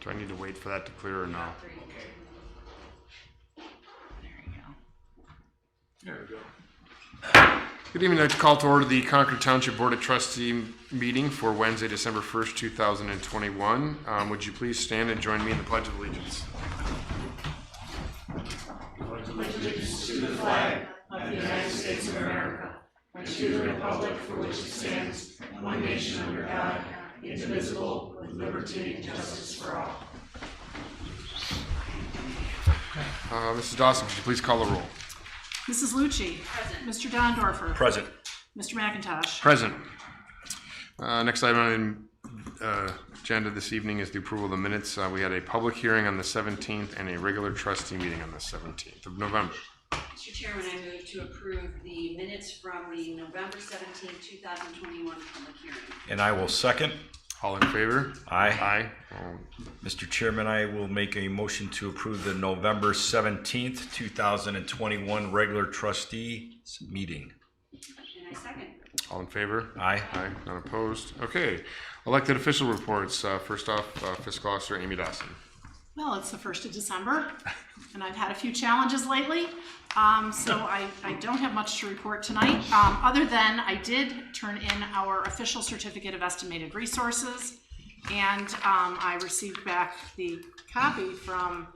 Do I need to wait for that to clear or no? There we go. Good evening. I'd like to call to order the Concord Township Board of Trustee meeting for Wednesday, December 1st, 2021. Would you please stand and join me in the Pledge of Allegiance? Pledge allegiance to the flag of the United States of America and to the republic for which it stands, one nation under God, indivisible, with liberty and justice for all. Mrs. Dawson, could you please call the roll? Mrs. Lucci. Present. Mr. Dondorfer. Present. Mr. McIntosh. Present. Next item on the agenda this evening is the approval of the minutes. We had a public hearing on the 17th and a regular trustee meeting on the 17th of November. Mr. Chairman, I move to approve the minutes from the November 17, 2021 public hearing. And I will second. All in favor? Aye. Aye. Mr. Chairman, I will make a motion to approve the November 17th, 2021 regular trustee meeting. And I second. All in favor? Aye. Aye. None opposed. Okay. Elected official reports. First off, Fiscal Officer Amy Dawson. Well, it's the 1st of December, and I've had a few challenges lately, so I don't have much to report tonight, other than I did turn in our official certificate of estimated resources, and I received back the copy from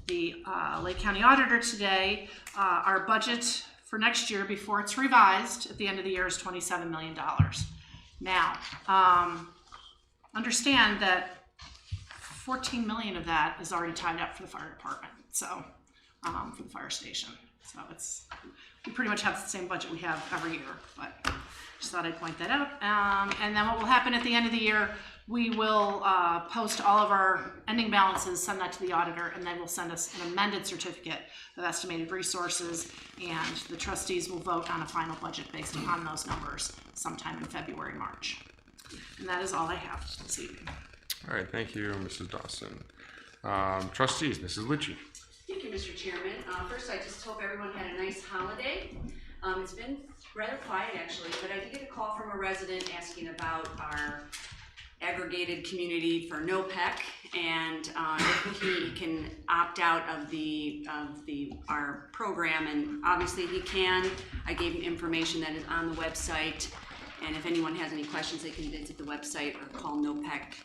the Lake County Auditor today. Our budget for next year, before it's revised at the end of the year, is $27 million. Now, understand that 14 million of that is already tied up for the fire department, so for the fire station. So we pretty much have the same budget we have every year, but just thought I'd point that out. And then what will happen at the end of the year, we will post all of our ending balances, send that to the auditor, and they will send us an amended certificate of estimated resources, and the trustees will vote on a final budget based upon those numbers sometime in February, March. And that is all I have this evening. All right. Thank you, Mrs. Dawson. Trustees, Mrs. Lucci. Thank you, Mr. Chairman. First, I just hope everyone had a nice holiday. It's been rather quiet, actually, but I did get a call from a resident asking about our aggregated community for NOPEC, and if he can opt out of our program, and obviously he can. I gave him information that is on the website, and if anyone has any questions, they can visit the website or call NOPEC.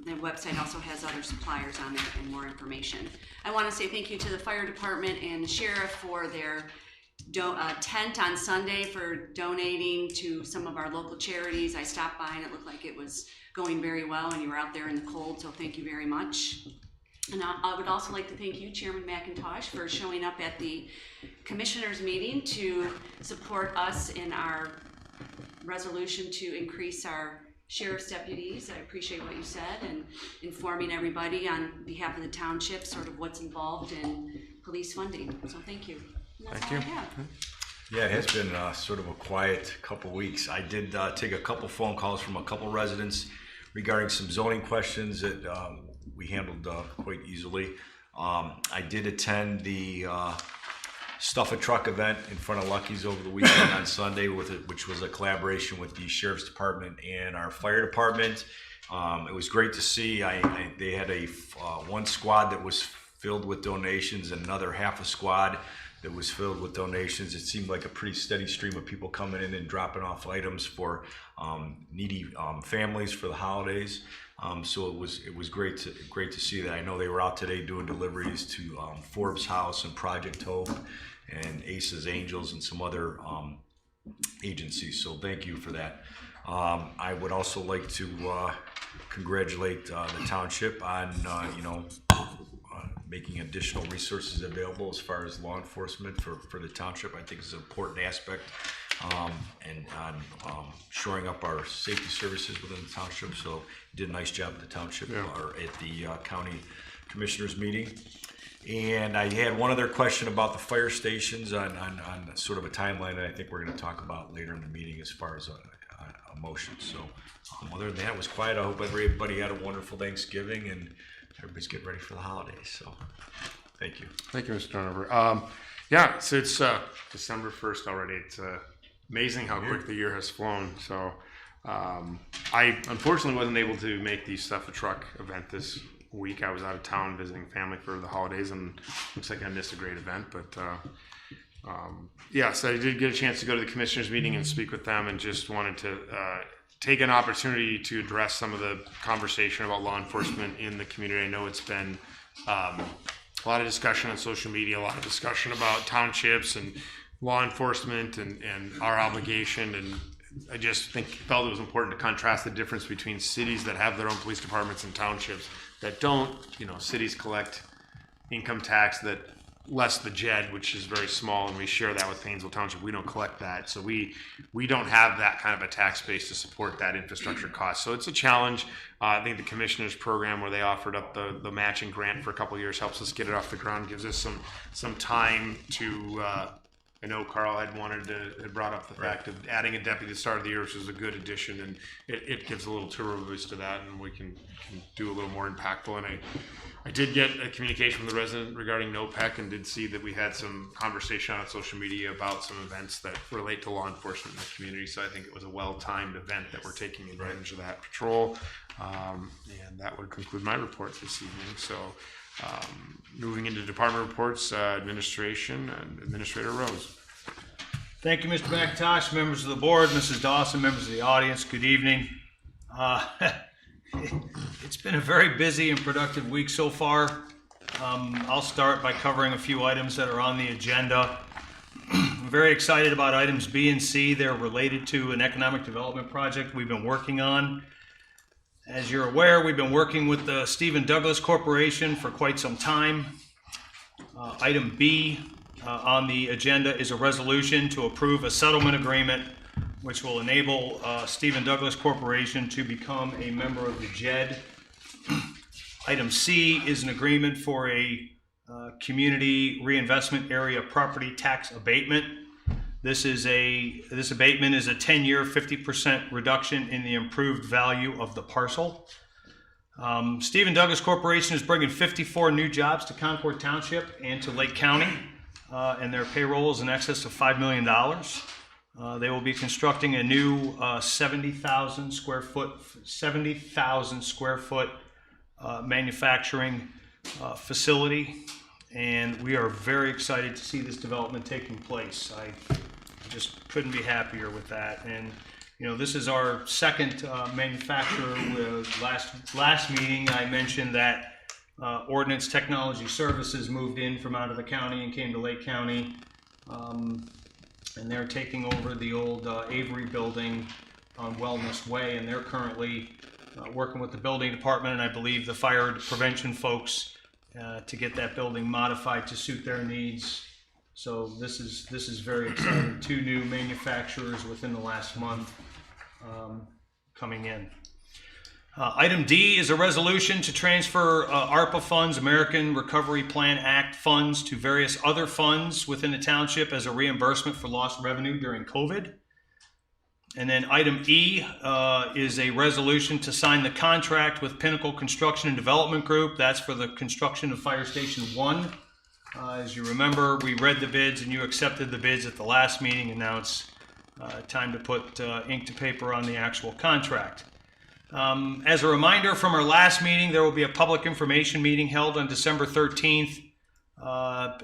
The website also has other suppliers on there and more information. I want to say thank you to the fire department and the sheriff for their tent on Sunday for donating to some of our local charities. I stopped by and it looked like it was going very well, and you were out there in the cold, so thank you very much. And I would also like to thank you, Chairman McIntosh, for showing up at the commissioners meeting to support us in our resolution to increase our sheriff's deputies. I appreciate what you said, and informing everybody on behalf of the township sort of what's involved in police funding. So thank you. And that's Thank all you. I have. Yeah, it has been sort of a quiet couple weeks. I did take a couple phone calls from a couple residents regarding some zoning questions that we handled quite easily. I did attend the Stuff a Truck event in front of Lucky's over the weekend on Sunday, which was a collaboration with the Sheriff's Department and our Fire Department. It was great to see. They had a one squad that was filled with donations, and another half a squad that was filled with donations. It seemed like a pretty steady stream of people coming in and dropping off items for needy families for the holidays. So it was great to see that. I know they were out today doing deliveries to Forbes House and Project Hope and Aces Angels and some other agencies. So thank you for that. I would also like to congratulate the township on making additional resources available as far as law enforcement for the township. I think it's an important aspect, and on shoring up our safety services within the township. So did a nice job at the township or at the county commissioners meeting. And I had one other question about the fire stations on sort of a timeline that I think we're going to talk about later in the meeting as far as a motion. So other than that, it was quiet. I hope everybody had a wonderful Thanksgiving and everybody's getting ready for the holidays. So thank you. Thank you, Mr. Turnover. Yeah, so it's December 1st already. It's amazing how quick the year has flown. So I unfortunately wasn't able to make the Stuff a Truck event this week. I was out of town visiting family for the holidays, and looks like I missed a great event. But yes, I did get a chance to go to the commissioners meeting and speak with them, and just wanted to take an opportunity to address some of the conversation about law enforcement in the community. I know it's been a lot of discussion on social media, a lot of discussion about townships and law enforcement and our obligation, and I just felt it was important to contrast the difference between cities that have their own police departments and townships that don't. Cities collect income tax that less the JED, which is very small, and we share that with Painesville Township. We don't collect that, so we don't have that kind of a tax base to support that infrastructure cost. So it's a challenge. I think the commissioners program, where they offered up the matching grant for a couple of years, helps us get it off the ground, gives us some time to. I know Carl had brought up the fact of adding a deputy at the start of the year, which is a good addition, and it gives a little turbo boost to that, and we can do a little more impactful. And I did get a communication from the resident regarding NOPEC, and did see that we had some conversation on social media about some events that relate to law enforcement in the community. So I think it was a well-timed event that we're taking advantage of that patrol. And that would conclude my report this evening. So moving into department reports, administration, and Administrator Rose. Thank you, Mr. McIntosh, members of the board, Mrs. Dawson, members of the audience, good evening. It's been a very busy and productive week so far. I'll start by covering a few items that are on the agenda. I'm very excited about items B and C. They're related to an economic development project we've been working on. As you're aware, we've been working with the Stephen Douglas Corporation for quite some time. Item B on the agenda is a resolution to approve a settlement agreement which will enable Stephen Douglas Corporation to become a member of the JED. Item C is an agreement for a community reinvestment area property tax abatement. This abatement is a 10-year 50% reduction in the improved value of the parcel. Stephen Douglas Corporation is bringing 54 new jobs to Concord Township and to Lake County, and their payroll is in excess of $5 million. They will be constructing a new 70,000 square foot manufacturing facility, and we are very excited to see this development taking place. I just couldn't be happier with that. And this is our second manufacturer. Last meeting I mentioned that Ordnance Technology Services moved in from out of the county and came to Lake County, and they're taking over the old Avery building on Wellness Way, and they're currently working with the building department and I believe the fire prevention folks to get that building modified to suit their needs. So this is very exciting. 2 new manufacturers within the last month coming in. Item D is a resolution to transfer ARPA funds, American Recovery Plan Act funds, to various other funds within the township as a reimbursement for lost revenue during COVID. And then item E is a resolution to sign the contract with Pinnacle Construction and Development Group. That's for the construction of Fire Station 1. As you remember, we read the bids and you accepted the bids at the last meeting, and now it's time to put ink to paper on the actual contract. As a reminder from our last meeting, there will be a public information meeting held on December 13th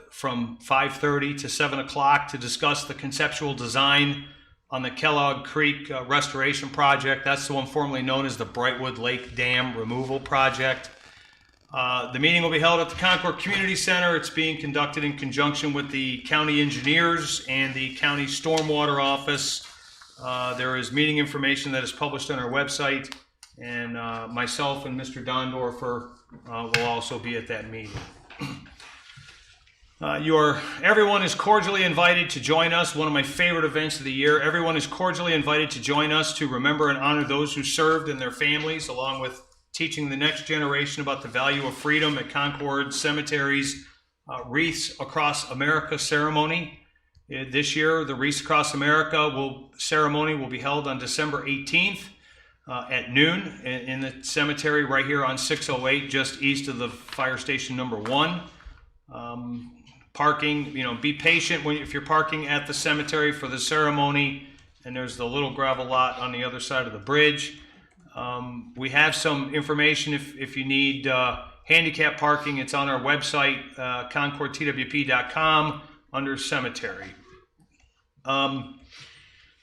from 5:30 to 7 o'clock to discuss the conceptual design on the Kellogg Creek restoration project. That's the one formerly known as the Brightwood Lake Dam Removal Project. The meeting will be held at the Concord Community Center. It's being conducted in conjunction with the county engineers and the county stormwater office. There is meeting information that is published on our website, and myself and Mr. Dondorfer will also be at that meeting. Everyone is cordially invited to join us. One of my favorite events of the year. Everyone is cordially invited to join us to remember and honor those who served and their families, along with teaching the next generation about the value of freedom at Concord Cemetery's Wreaths Across America ceremony. This year, the Wreaths Across America ceremony will be held on December 18th at noon in the cemetery right here on 608, just east of the fire station number 1. Parking, be patient if you're parking at the cemetery for the ceremony, and there's the little gravel lot on the other side of the bridge. We have some information if you need handicap parking. It's on our website, concordtwp.com, under cemetery.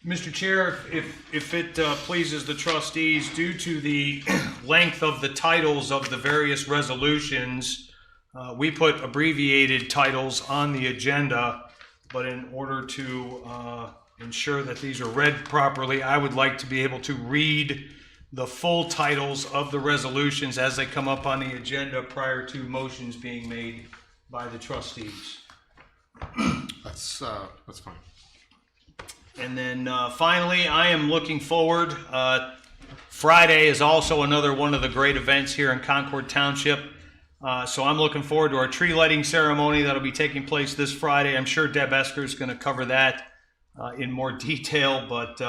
Mr. Chair, if it pleases the trustees, due to the length of the titles of the various resolutions, we put abbreviated titles on the agenda, but in order to ensure that these are read properly, I would like to be able to read the full titles of the resolutions as they come up on the agenda prior to motions being made by the trustees. That's fine. And then finally, I am looking forward. Friday is also another one of the great events here in Concord Township. So I'm looking forward to our tree lighting ceremony that'll be taking place this Friday. I'm sure Deb Esker is going to cover that in more detail, but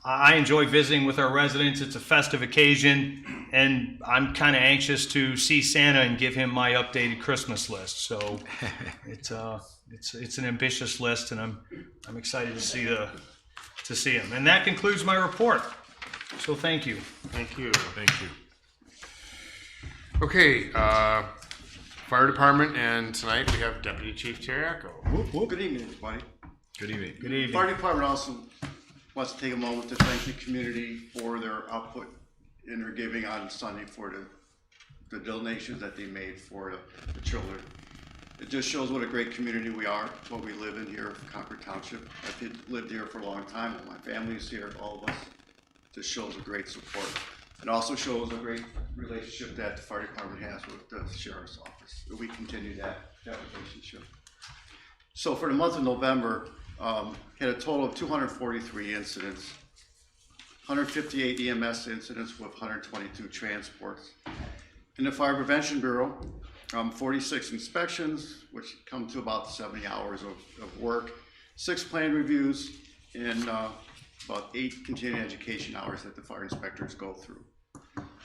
I enjoy visiting with our residents. It's a festive occasion, and I'm kind of anxious to see Santa and give him my updated Christmas list. So it's an ambitious list, and I'm excited to see him. And that concludes my report. So thank you. Thank you. Thank you. Okay, fire department, and tonight we have Deputy Chief Terriaco. Good evening, everybody. Good evening. Good evening. Fire department also wants to take a moment to thank the community for their output in their giving on Sunday for the donations that they made for the children. It just shows what a great community we are, what we live in here in Concord Township. I've lived here for a long time, and my family is here, all of us. It just shows a great support. It also shows a great relationship that the fire department has with the sheriff's office. We continue that relationship. So for the month of November, had a total of 243 incidents, 158 EMS incidents with 122 transports. In the Fire Prevention Bureau, 46 inspections, which come to about 70 hours of work, 6 plan reviews, and about 8 continuing education hours that the fire inspectors go through.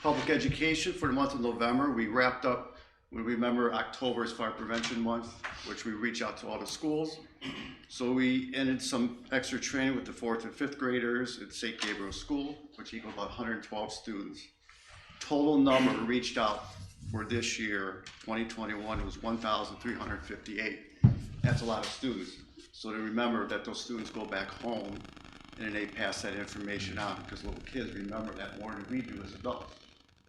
Public education for the month of November, we wrapped up, we remember October is Fire Prevention Month, which we reach out to all the schools. So we ended some extra training with the 4th and 5th graders at St. Gabriel School, which equaled about 112 students. Total number reached out for this year, 2021, was 1,358. That's a lot of students. So to remember that those students go back home and then they pass that information out, because little kids remember that more than we do as adults.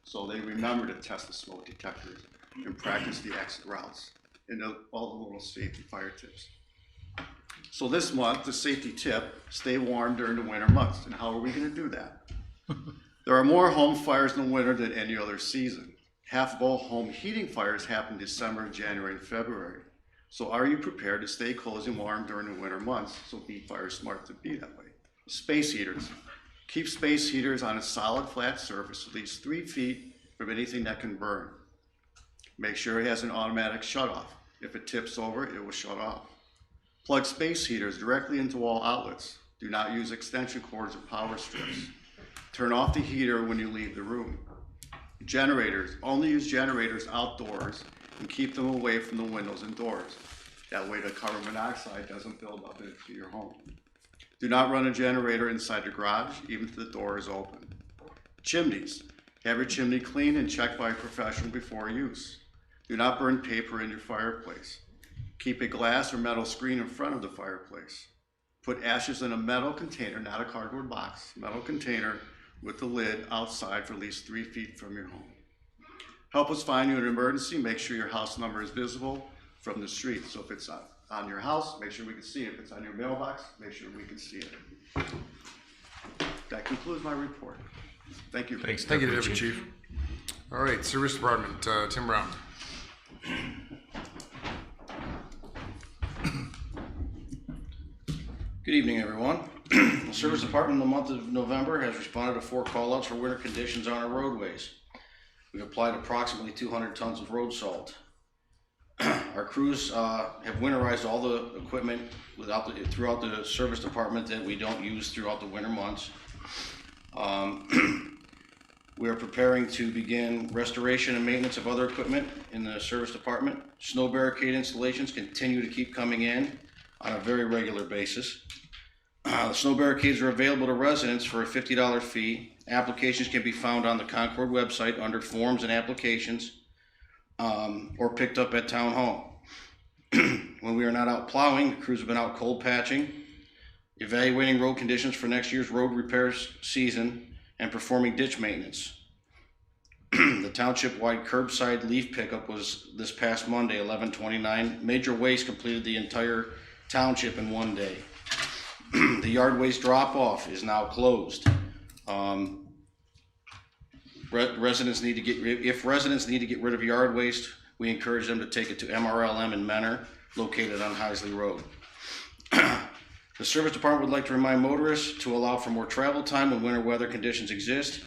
So they remember to test the smoke detectors and practice the exit routes and all the little safety fire tips. So this month, the safety tip, stay warm during the winter months. And how are we going to do that? There are more home fires in the winter than any other season. Half of all home heating fires happen December, January, and February. So are you prepared to stay cozy and warm during the winter months? So be fire smart to be that way. Space heaters. Keep space heaters on a solid flat surface at least 3 feet from anything that can burn. Make sure it has an automatic shutoff. If it tips over, it will shut off. Plug space heaters directly into wall outlets. Do not use extension cords or power strips. Turn off the heater when you leave the room. Generators. Only use generators outdoors and keep them away from the windows and doors. That way the carbon monoxide doesn't build up into your home. Do not run a generator inside the garage, even if the door is open. Chimneys. Have your chimney cleaned and checked by a professional before use. Do not burn paper in your fireplace. Keep a glass or metal screen in front of the fireplace. Put ashes in a metal container, not a cardboard box, metal container with the lid outside for at least 3 feet from your home. Help us find you an emergency. Make sure your house number is visible from the street. So if it's on your house, make sure we can see it. If it's on your mailbox, make sure we can see it. That concludes my report. Thank you. Thanks, Thank you, Deputy Deputy Chief. Chief. All right, Service Department, Tim Brown. Good evening, everyone. The Service Department in the month of November has responded to 4 callouts for winter conditions on our roadways. We've applied approximately 200 tons of road salt. Our crews have winterized all the equipment throughout the Service Department that we don't use throughout the winter months. We are preparing to begin restoration and maintenance of other equipment in the Service Department. Snow barricade installations continue to keep coming in on a very regular basis. The snow barricades are available to residents for a $50 fee. Applications can be found on the Concord website under Forms and Applications. or picked up at town hall. When we are not out plowing, the crews have been out cold patching, evaluating road conditions for next year's road repairs season, and performing ditch maintenance. The township-wide curbside leaf pickup was this past Monday, 11/29. Major waste completed the entire township in one day. The yard waste drop-off is now closed. Residents need to if residents need to get rid of yard waste, we encourage them to take it to MRLM in Menor, located on Heisley Road. The service department would like to remind motorists to allow for more travel time when winter weather conditions exist,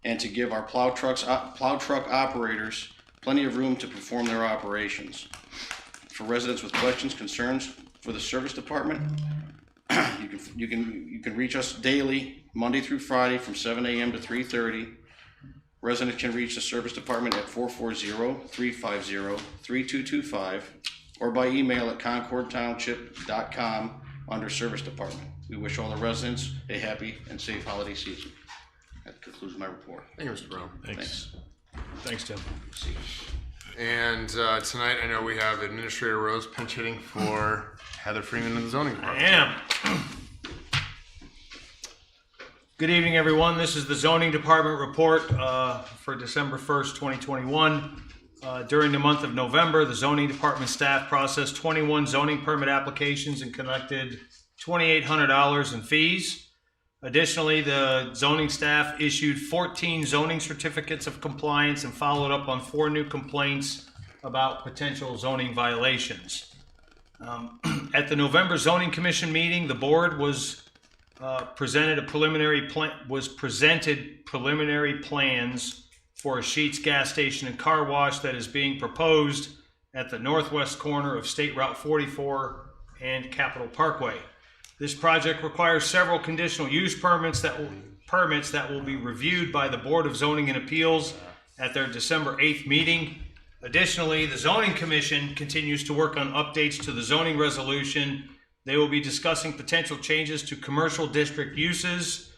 and to give our plow truck operators plenty of room to perform their operations. For residents with questions, concerns for the service department, you can reach us daily, Monday through Friday, from 7 a.m. to 3:30. Residents can reach the service department at 440-350-3225 or by email at concordtownship.com under service department. We wish all the residents a happy and safe holiday season. That concludes my report. Thank you, Mr. Brown. Thanks. Thanks, Tim. And tonight, I know we have Administrator Rose pinch hitting for Heather Freeman in the zoning I department. am. Good evening, everyone. This is the zoning department report for December 1st, 2021. During the month of November, the zoning department staff processed 21 zoning permit applications and collected $2,800 in fees. Additionally, the zoning staff issued 14 zoning certificates of compliance and followed up on 4 new complaints about potential zoning violations. At the November Zoning Commission meeting, the board was presented preliminary plans for a Sheetz gas station and car wash that is being proposed at the northwest corner of State Route 44 and Capitol Parkway. This project requires several conditional use permits that will be reviewed by the Board of Zoning and Appeals at their December 8th meeting. Additionally, the Zoning Commission continues to work on updates to the zoning resolution. They will be discussing potential changes to commercial district uses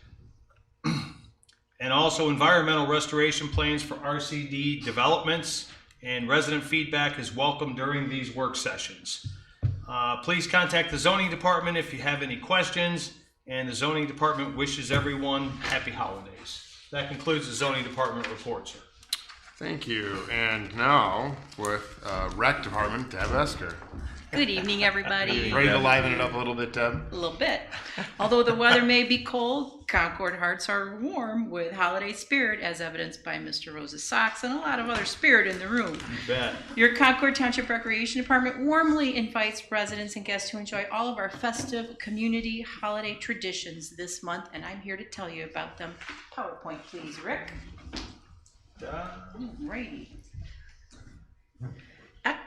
and also environmental restoration plans for RCD developments, and resident feedback is welcome during these work sessions. Please contact the zoning department if you have any questions, and the zoning department wishes everyone happy holidays. That concludes the zoning department report, sir. Thank you. And now with Rec Department, Deb Esker. Good evening, everybody. Ready to liven it up a little bit, Deb? A little bit. Although the weather may be cold, Concord hearts are warm with holiday spirit, as evidenced by Mr. Rose's socks and a lot of other spirit in the room. You bet. Your Concord Township Recreation Department warmly invites residents and guests to enjoy all of our festive community holiday traditions this month, and I'm here to tell you about them. PowerPoint, please, Rick. Alrighty.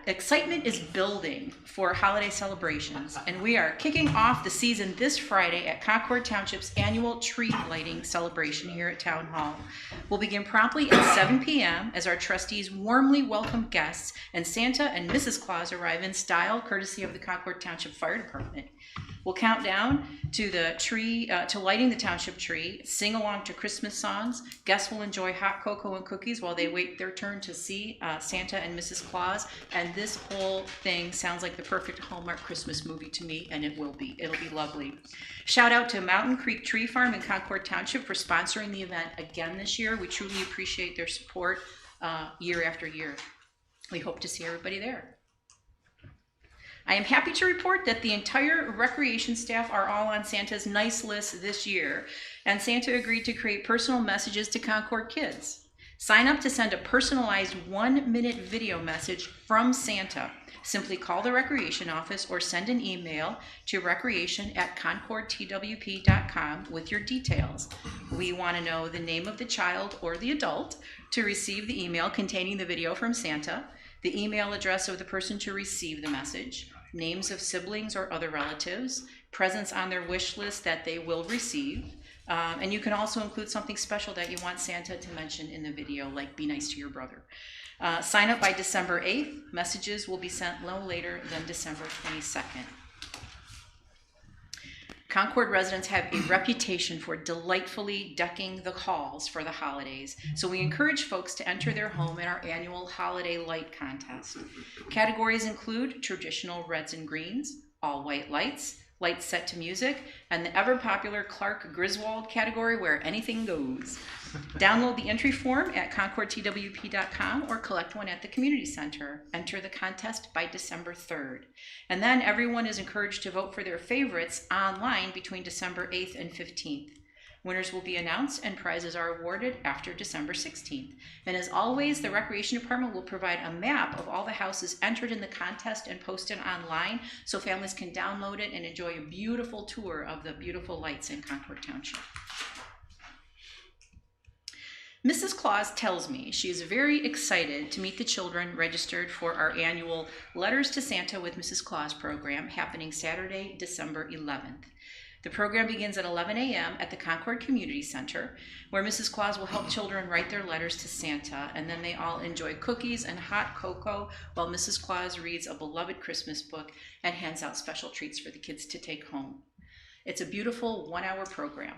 Excitement is building for holiday celebrations, and we are kicking off the season this Friday at Concord Township's annual tree lighting celebration here at Town Hall. We'll begin promptly at 7 p.m. as our trustees warmly welcome guests, and Santa and Mrs. Claus arrive in style, courtesy of the Concord Township Fire Department. We'll count down to the tree, to lighting the township tree, sing along to Christmas songs. Guests will enjoy hot cocoa and cookies while they wait their turn to see Santa and Mrs. Claus. And this whole thing sounds like the perfect Hallmark Christmas movie to me, and it will be. It'll be lovely. Shout out to Mountain Creek Tree Farm in Concord Township for sponsoring the event again this year. We truly appreciate their support year after year. We hope to see everybody there. I am happy to report that the entire recreation staff are all on Santa's nice list this year, and Santa agreed to create personal messages to Concord kids. Sign up to send a personalized 1-minute video message from Santa. Simply call the recreation office or send an email to recreation@concordtwp.com with your details. We want to know the name of the child or the adult to receive the email containing the video from Santa, the email address of the person to receive the message, names of siblings or other relatives, presents on their wish list that they will receive, and you can also include something special that you want Santa to mention in the video, like be nice to your brother. Sign up by December 8th. Messages will be sent no later than December 22nd. Concord residents have a reputation for delightfully decking the halls for the holidays, so we encourage folks to enter their home in our annual holiday light contest. Categories include traditional reds and greens, all white lights, lights set to music, and the ever-popular Clark Griswold category where anything goes. Download the entry form at concordtwp.com or collect one at the community center. Enter the contest by December 3rd. And then everyone is encouraged to vote for their favorites online between December 8th and 15th. Winners will be announced and prizes are awarded after December 16th. And as always, the Recreation Department will provide a map of all the houses entered in the contest and posted online so families can download it and enjoy a beautiful tour of the beautiful lights in Concord Township. Mrs. Claus tells me she is very excited to meet the children registered for our annual Letters to Santa with Mrs. Claus program happening Saturday, December 11th. The program begins at 11 a.m. at the Concord Community Center, where Mrs. Claus will help children write their letters to Santa, and then they all enjoy cookies and hot cocoa while Mrs. Claus reads a beloved Christmas book and hands out special treats for the kids to take home. It's a beautiful one-hour program.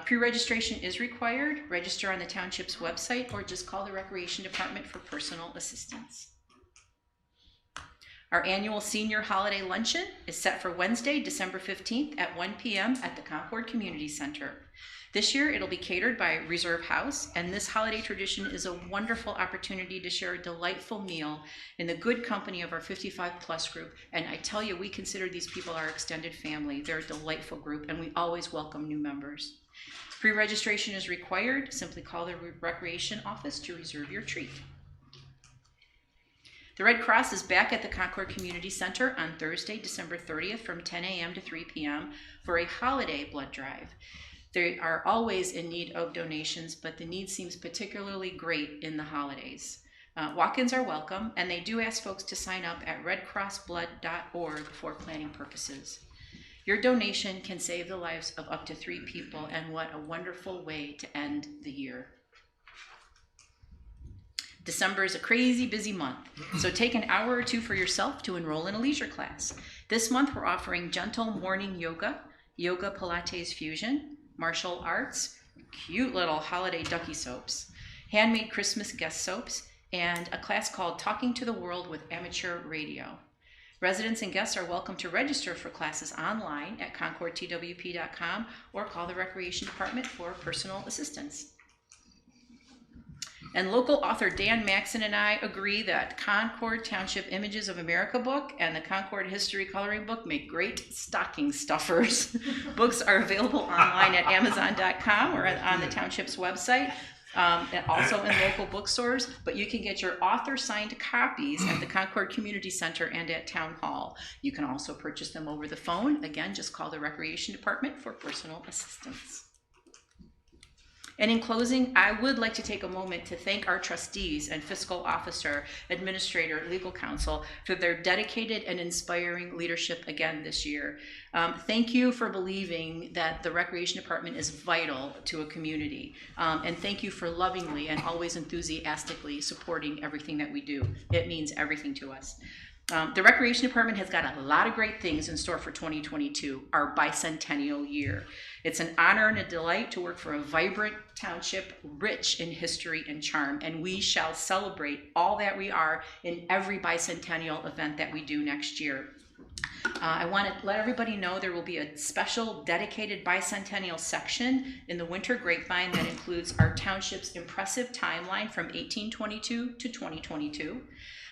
Pre-registration is required. Register on the township's website or just call the Recreation Department for personal assistance. Our annual senior holiday luncheon is set for Wednesday, December 15th at 1 p.m. at the Concord Community Center. This year it'll be catered by Reserve House, and this holiday tradition is a wonderful opportunity to share a delightful meal in the good company of our 55+ group. And I tell you, we consider these people our extended family. They're a delightful group, and we always welcome new members. Pre-registration is required. Simply call the Recreation office to reserve your treat. The Red Cross is back at the Concord Community Center on Thursday, December 30th from 10 a.m. to 3 p.m. for a holiday blood drive. They are always in need of donations, but the need seems particularly great in the holidays. Walk-ins are welcome, and they do ask folks to sign up at redcrossblood.org for planning purposes. Your donation can save the lives of up to 3 people, and what a wonderful way to end the year. December is a crazy busy month, so take an hour or two for yourself to enroll in a leisure class. This month we're offering gentle morning yoga, yoga Pilates fusion, martial arts, cute little holiday ducky soaps, handmade Christmas guest soaps, and a class called Talking to the World with Amateur Radio. Residents and guests are welcome to register for classes online at concordtwp.com or call the Recreation Department for personal assistance. And local author Dan Maxon and I agree that Concord Township Images of America book and the Concord History Coloring book make great stocking stuffers. Books are available online at amazon.com or on the township's website, and also in local bookstores, but you can get your author-signed copies at the Concord Community Center and at Town Hall. You can also purchase them over the phone. Again, just call the Recreation Department for personal assistance. And in closing, I would like to take a moment to thank our trustees and fiscal officer, administrator, legal counsel for their dedicated and inspiring leadership again this year. Thank you for believing that the Recreation Department is vital to a community. And thank you for lovingly and always enthusiastically supporting everything that we do. It means everything to us. The Recreation Department has got a lot of great things in store for 2022, our bicentennial year. It's an honor and a delight to work for a vibrant township rich in history and charm, and we shall celebrate all that we are in every bicentennial event that we do next year. I want to let everybody know there will be a special dedicated bicentennial section in the Winter Grapevine that includes our township's impressive timeline from 1822 to 2022.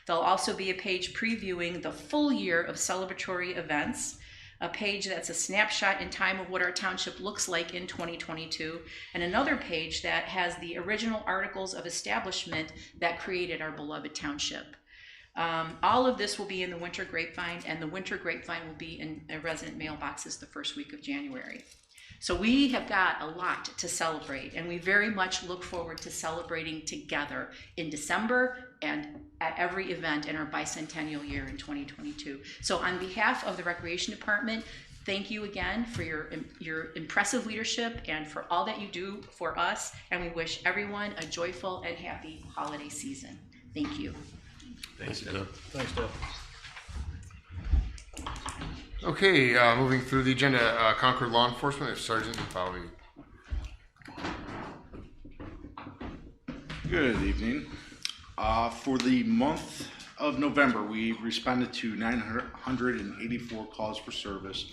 There'll also be a page previewing the full year of celebratory events, a page that's a snapshot in time of what our township looks like in 2022, and another page that has the original articles of establishment that created our beloved township. All of this will be in the Winter Grapevine, and the Winter Grapevine will be in resident mailboxes the first week of January. So we have got a lot to celebrate, and we very much look forward to celebrating together in December and at every event in our bicentennial year in 2022. So on behalf of the Recreation Department, thank you again for your impressive leadership and for all that you do for us, and we wish everyone a joyful and happy holiday season. Thank you. Thanks, Deb. Thanks, Deb. Okay, moving through the agenda, Concord Law Enforcement, Sergeant Fowley. Good evening. For the month of November, we responded to 984 calls for service.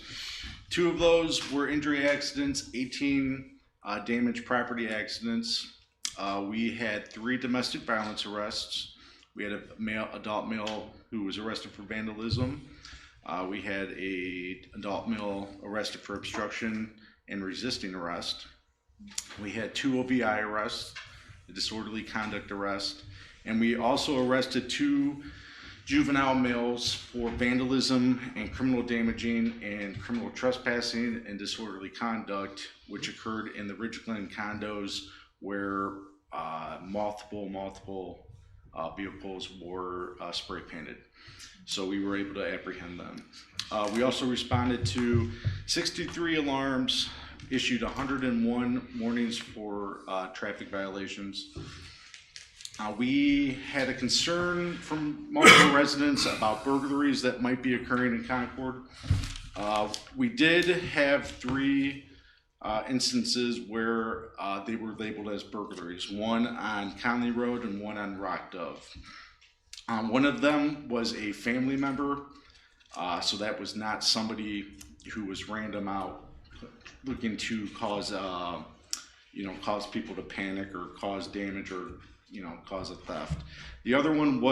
2 of those were injury accidents, 18 damaged property accidents. We had 3 domestic violence arrests. We had a adult male who was arrested for vandalism. We had a adult male arrested for obstruction and resisting arrest. We had 2 OVI arrests, a disorderly conduct arrest, and we also arrested 2 juvenile males for vandalism and criminal damaging and criminal trespassing and disorderly conduct, which occurred in the Ridge Glen condos where multiple vehicles were spray painted. So we were able to apprehend them. We also responded to 63 alarms, issued 101 warnings for traffic violations. We had a concern from multiple residents about burglaries that might be occurring in Concord. We did have 3 instances where they were labeled as burglaries, one on Conley Road and one on Rock Dove. One of them was a family member, so that was not somebody who was random out looking to cause cause people to panic or cause damage or cause a theft. The other one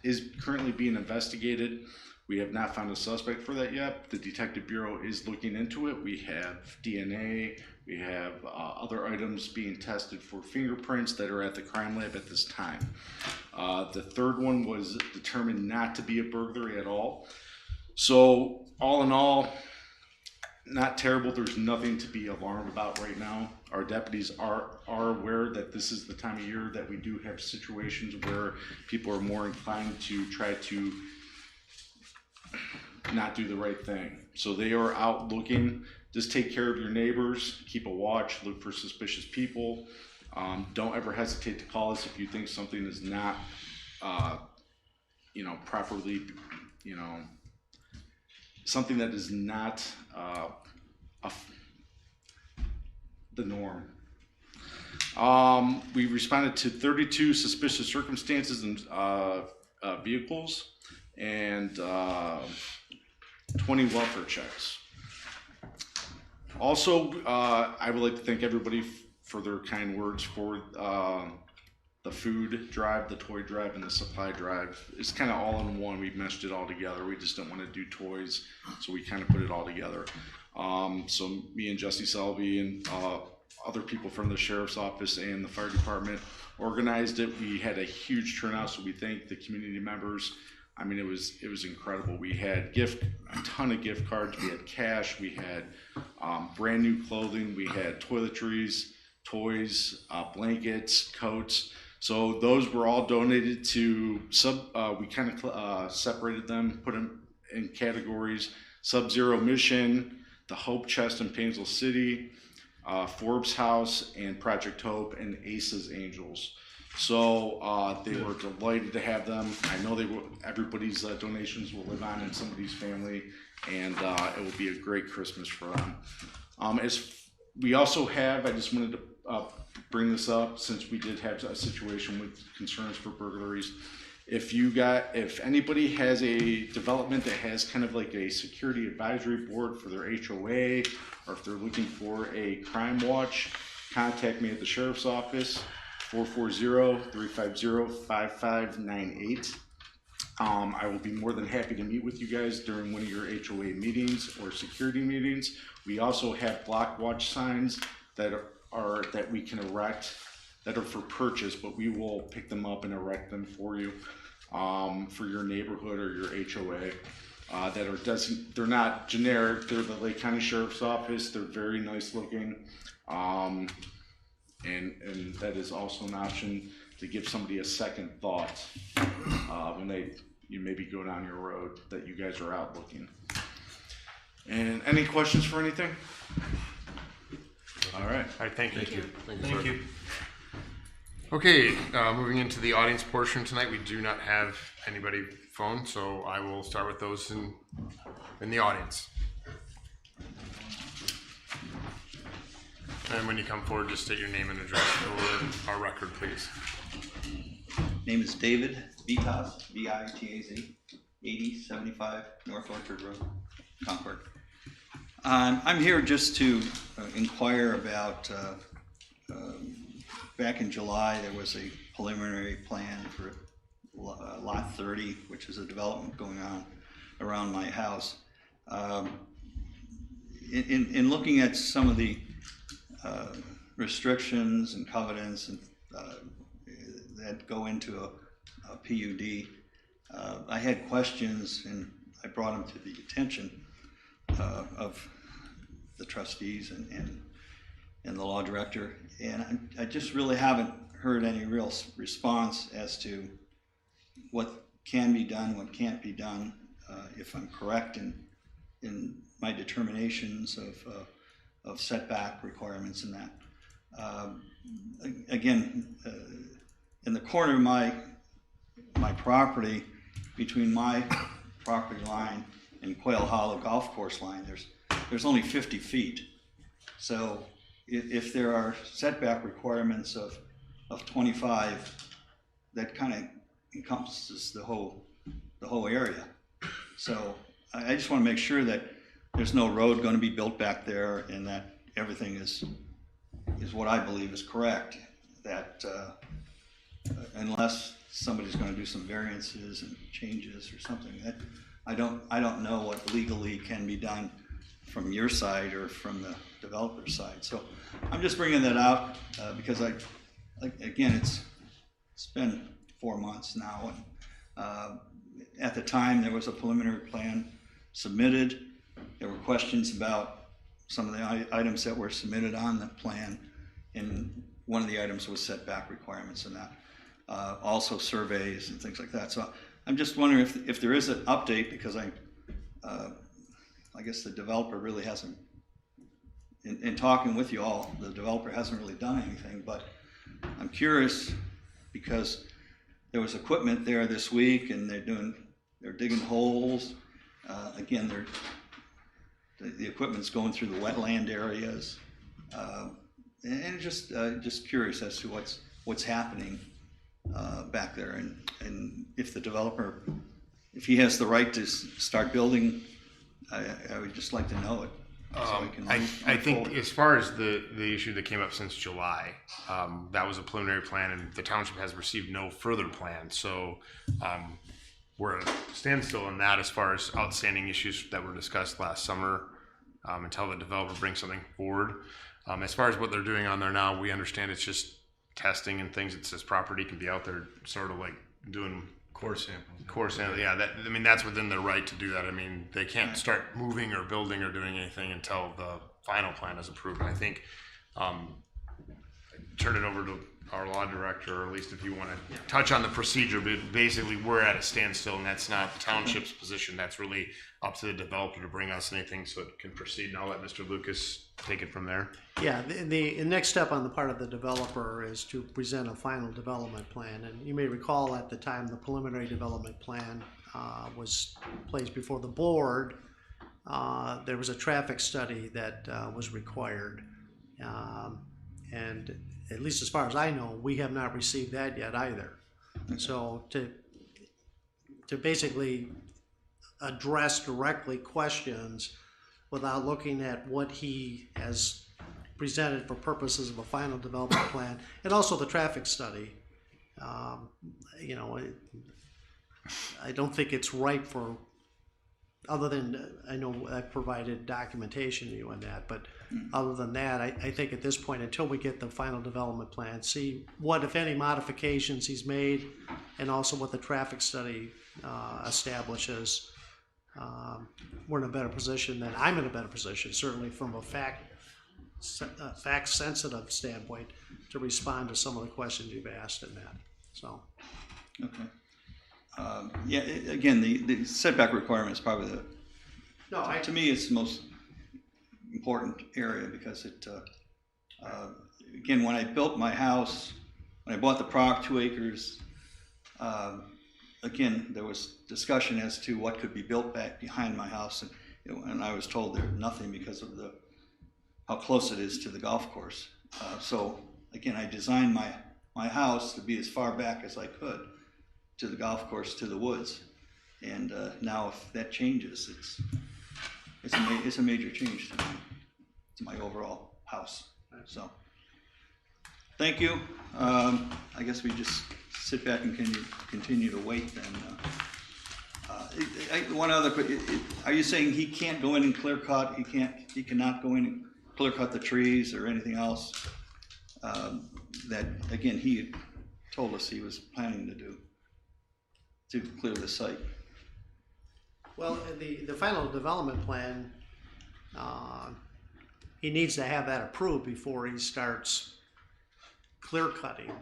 is currently being investigated. We have not found a suspect for that yet. The Detective Bureau is looking into it. We have DNA, we have other items being tested for fingerprints that are at the crime lab at this time. The third one was determined not to be a burglary at all. So all in all, not terrible. There's nothing to be alarmed about right now. Our deputies are aware that this is the time of year that we do have situations where people are more inclined to try to not do the right thing. So they are out looking. Just take care of your neighbors, keep a watch, look for suspicious people. Don't ever hesitate to call us if you think something is not properly, something that is not the norm. We responded to 32 suspicious circumstances and vehicles and 20 welfare checks. Also, I would like to thank everybody for their kind words for the food drive, the toy drive, and the supply drive. It's kind of all in one. We've meshed it all together. We just don't want to do toys, so we kind of put it all together. So me and Jesse Selby and other people from the Sheriff's Office and the Fire Department organized it. We had a huge turnout, so we thank the community members. I mean, it was incredible. We had a ton of gift cards. We had cash. We had brand new clothing. We had toiletries, toys, blankets, coats. So those were all donated to we kind of separated them, put them in categories: Sub-Zero Mission, the Hope Chest in Painesville City, Forbes House, and Project Hope, and Aces Angels. So they were delighted to have them. I know everybody's donations will live on in somebody's family, and it will be a great Christmas for them. As we also have, I just wanted to bring this up since we did have a situation with concerns for burglaries. If anybody has a development that has kind of like a security advisory board for their HOA, or if they're looking for a crime watch, contact me at the Sheriff's Office, 440-350-5598. I will be more than happy to meet with you guys during one of your HOA meetings or security meetings. We also have block watch signs that we can erect that are for purchase, but we will pick them up and erect them for you for your neighborhood or your HOA. They're not generic. They're the Lake County Sheriff's Office. They're very nice looking. And that is also an option to give somebody a second thought when you maybe go down your road that you guys are out looking. And any questions for anything? All right. All right, thank you. Thank you. Okay, moving into the audience portion tonight, we do not have anybody phone, so I will start with those in in the audience. And when you come forward, just state your name and address for our record, please. Name is David Vitaz, V-I-T-A-Z, 8075 North Orchard Road, Concord. I'm here just to inquire about, back in July, there was a preliminary plan for Lot 30, which is a development going on around my house. In looking at some of the restrictions and covenants and that go into a PUD, I had questions and I brought them to the attention of the trustees and the law director, and I just really haven't heard any real response as to what can be done, what can't be done, if I'm correct in my determinations of setback requirements and that. Again, in the corner of my property, between my property line and Quail Hollow Golf Course line, there's only 50 feet. So if there are setback requirements of 25, that kind of encompasses the whole area. So I just want to make sure that there's no road going to be built back there and that everything is what I believe is correct. That unless somebody's going to do some variances and changes or something, that I don't know what legally can be done from your side or from the developer's side. So I'm just bringing that out because again, it's been 4 months now, and at the time there was a preliminary plan submitted. There were questions about some of the items that were submitted on the plan, and one of the items was setback requirements and that. Also surveys and things like that. So I'm just wondering if there is an update, because I guess the developer really hasn't, in talking with you all, the developer hasn't really done anything, but I'm curious because there was equipment there this week and they're digging holes. Again, the equipment's going through the wetland areas. And just curious as to what's happening back there, and if the developer, if he has the right to start building, I would just like to know it. So I think forward. As far as the issue that came up since July, that was a preliminary plan, and the township has received no further plan. So we're at a standstill on that as far as outstanding issues that were discussed last summer until the developer brings something forward. As far as what they're doing on there now, we understand it's just testing and things. It says property can be out there, sort of like doing Core samples. Yeah, that's within their right to do that. I mean, they can't start moving or building or doing anything until the final plan is approved. And I think turn it over to our law director, or at least if you want to touch on the procedure, but basically we're at a standstill, and that's not the township's position. That's really up to the developer to bring us anything so it can proceed. And I'll let Mr. Lucas take it from there. Yeah, the next step on the part of the developer is to present a final development plan. And you may recall at the time the preliminary development plan was placed before the board, there was a traffic study that was required. And at least as far as I know, we have not received that yet either. So to basically address directly questions without looking at what he has presented for purposes of a final development plan, and also the traffic study, you know, I don't think it's right for, other than, I know I've provided documentation to you on that, but other than that, I think at this point, until we get the final development plan, see what, if any, modifications he's made, and also what the traffic study establishes, we're in a better position than, I'm in a better position, certainly from a fact-sensitive standpoint, to respond to some of the questions you've asked in that, so. Okay. Yeah, again, the setback requirement is probably to me, it's the most important area, because it, again, when I built my house, when I bought the property, 2 acres, again, there was discussion as to what could be built back behind my house, And I was told there's nothing because of how close it is to the golf course. So again, I designed my house to be as far back as I could to the golf course, to the woods. And now if that changes, it's a major change to my overall house. So thank you. I guess we just sit back and continue to wait then. One other, are you saying he can't go in and clear cut? He cannot go in and clear cut the trees or anything else? That again, he had told us he was planning to do to clear the site. Well, the final development plan, he needs to have that approved before he starts clear cutting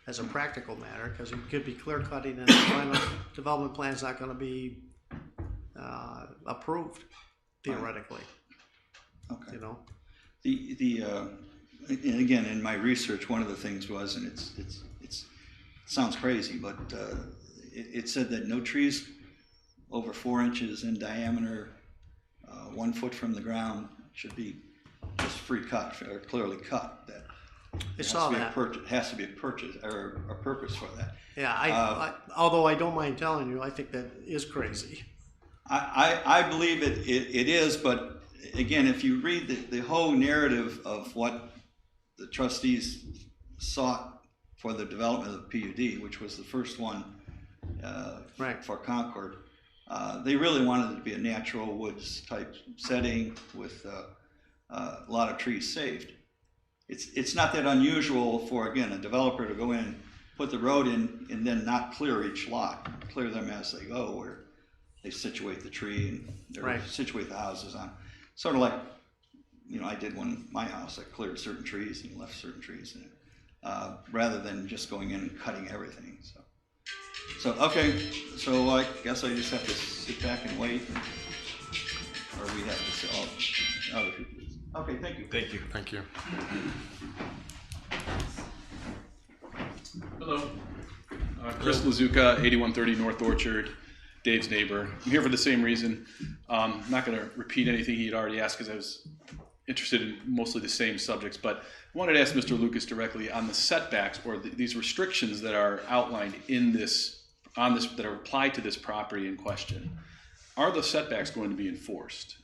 as a practical matter, because he could be clear cutting and the final development plan is not going to be approved theoretically. Okay. You know, and again, in my research, one of the things was, and it sounds crazy, but it said that no trees over 4 inches in diameter, 1 foot from the ground, should be just free cut or clearly cut. That I saw that. Has to be a purchase or a purpose for that. Yeah, although I don't mind telling you, I think that is crazy. I believe it is, but again, if you read the whole narrative of what the trustees sought for the development of the PUD, which was the first one Right. for Concord, they really wanted it to be a natural woods type setting with a lot of trees saved. It's not that unusual for, again, a developer to go in, put the road in, and then not clear each lot, clear them as they go, where they situate the tree and Right. situate the houses on. Sort of like, I did my house. I cleared certain trees and left certain trees in it, rather than just going in and cutting everything. So okay, so I guess I just have to sit back and wait, or we have to say, other people. Okay, thank you. Thank you. Thank you. Hello. Chris Lazuka, 8130 North Orchard, Dave's neighbor. I'm here for the same reason. I'm not going to repeat anything he had already asked because I was interested in mostly the same subjects, but I wanted to ask Mr. Lucas directly on the setbacks or these restrictions that are outlined in that are applied to this property in question. Are the setbacks going to be enforced?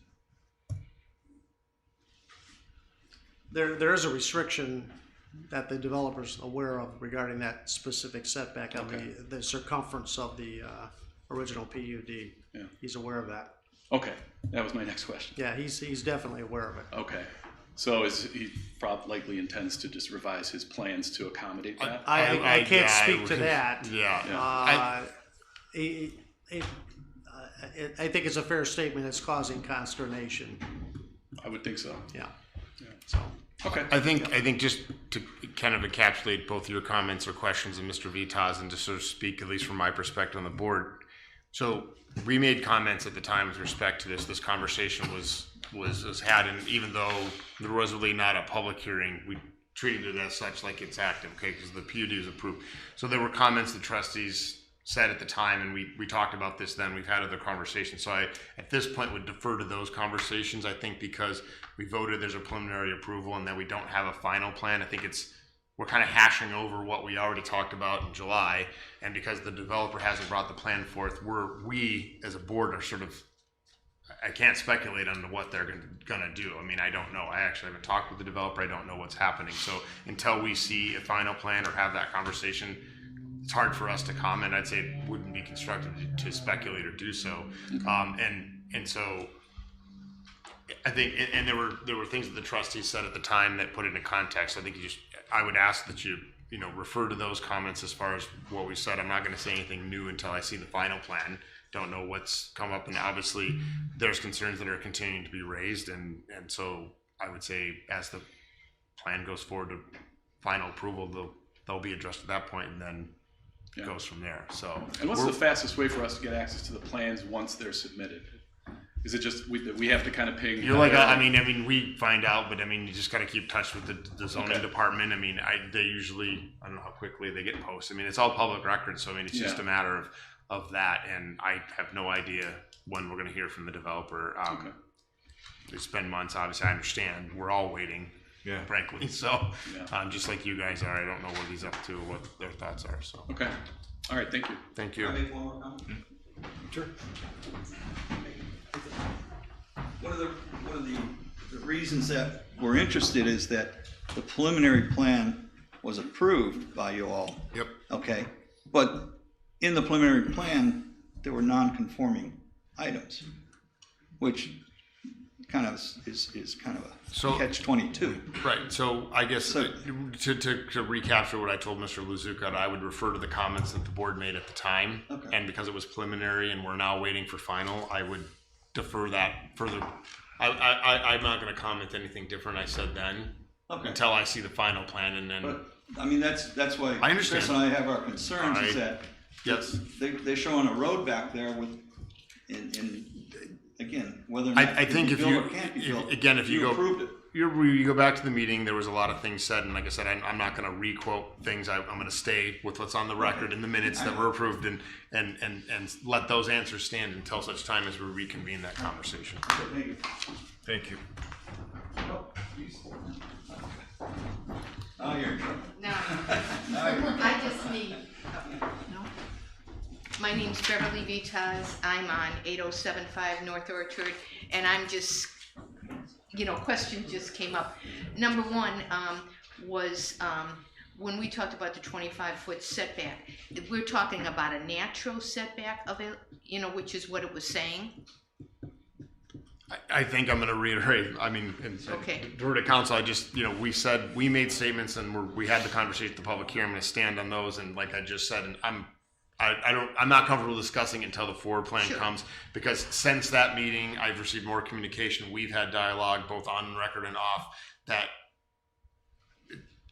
There is a restriction that the developer's aware of regarding that specific setback on the circumference of the original PUD. Yeah. He's aware of that. Okay, that was my next question. Yeah, he's definitely aware of it. Okay, so he probably likely intends to just revise his plans to accommodate that? I can't speak to that. Yeah. I think it's a fair statement. It's causing consternation. I would think so. Yeah. Yeah. So. Okay. I think just to kind of encapsulate both your comments or questions and Mr. Vita's, and to sort of speak at least from my perspective on the board. So we made comments at the time with respect to this conversation was had, and even though there was really not a public hearing, we treated it as such, like it's active, okay, because the PUD was approved. So there were comments the trustees said at the time, and we talked about this then. We've had other conversations. So I, at this point, would defer to those conversations, I think, because we voted there's a preliminary approval and that we don't have a final plan. I think we're kind of hashing over what we already talked about in July, and because the developer hasn't brought the plan forth, we as a board are sort of, I can't speculate on what they're gonna do. I mean, I don't know. I actually haven't talked with the developer. I don't know what's happening. So until we see a final plan or have that conversation, it's hard for us to comment. I'd say it wouldn't be constructive to speculate or do so. And so I think, and there were things that the trustees said at the time that put it in context. I think I would ask that you refer to those comments as far as what we said. I'm not going to say anything new until I see the final plan. Don't know what's come up, and obviously there's concerns that are continuing to be raised, and so I would say as the plan goes forward to final approval, they'll be addressed at that point, and then it goes from there. So, and what's the fastest way for us to get access to the plans once they're submitted? Is it just we have to kind of ping? You're like, I mean, we find out, but I mean, you just got to keep touch with the zoning department. I mean, they usually, I don't know how quickly they get posted. I mean, it's all public record, so I mean, it's just a matter of that, and I have no idea when we're gonna hear from the developer. It's been months, obviously, I understand, we're all waiting, Yeah. frankly, so, just like you guys are, I don't know what he's up to, what their thoughts are, so. Okay. All right, thank you. Thank you. Can I make one more comment? Sure. One of the reasons that we're interested is that the preliminary plan was approved by you all. Yep. Okay, but in the preliminary plan, there were non-conforming items, which kind of is kind of a catch-22. Right, so I guess to recapture what I told Mr. Luzuka, I would refer to the comments that the board made at the time. Okay. And because it was preliminary and we're now waiting for final, I would defer that further. I'm not gonna comment anything different I said then. Okay. Until I see the final plan, and then. But, I mean, that's why I understand. Chris and I have our concerns, is that Yes. they're showing a road back there with, in again, whether or not I it think can if be built you, or can't be built. if you go. approved it. You go back to the meeting, there was a lot of things said, and like I said, I'm not gonna re-quote things, I'm gonna stay with what's on the record in the minutes that were approved, and let those answers stand until such time as we reconvene that conversation. Thank you. Thank you. Oh, you're in trouble. No, I just need, my name's Beverly Vitas, I'm on 8075 North Orchard, and I'm just, question just came up. Number one, was, when we talked about the 25-foot setback, we're talking about a natural setback of it, which is what it was saying. I think I'm gonna reiterate, Okay. to council, I just, we made statements and we had the conversation at the public hearing, I'm gonna stand on those, and like I just said, and I'm not comfortable discussing it until the forward plan comes, because since that meeting, I've received more communication, we've had dialogue, both on record and off, that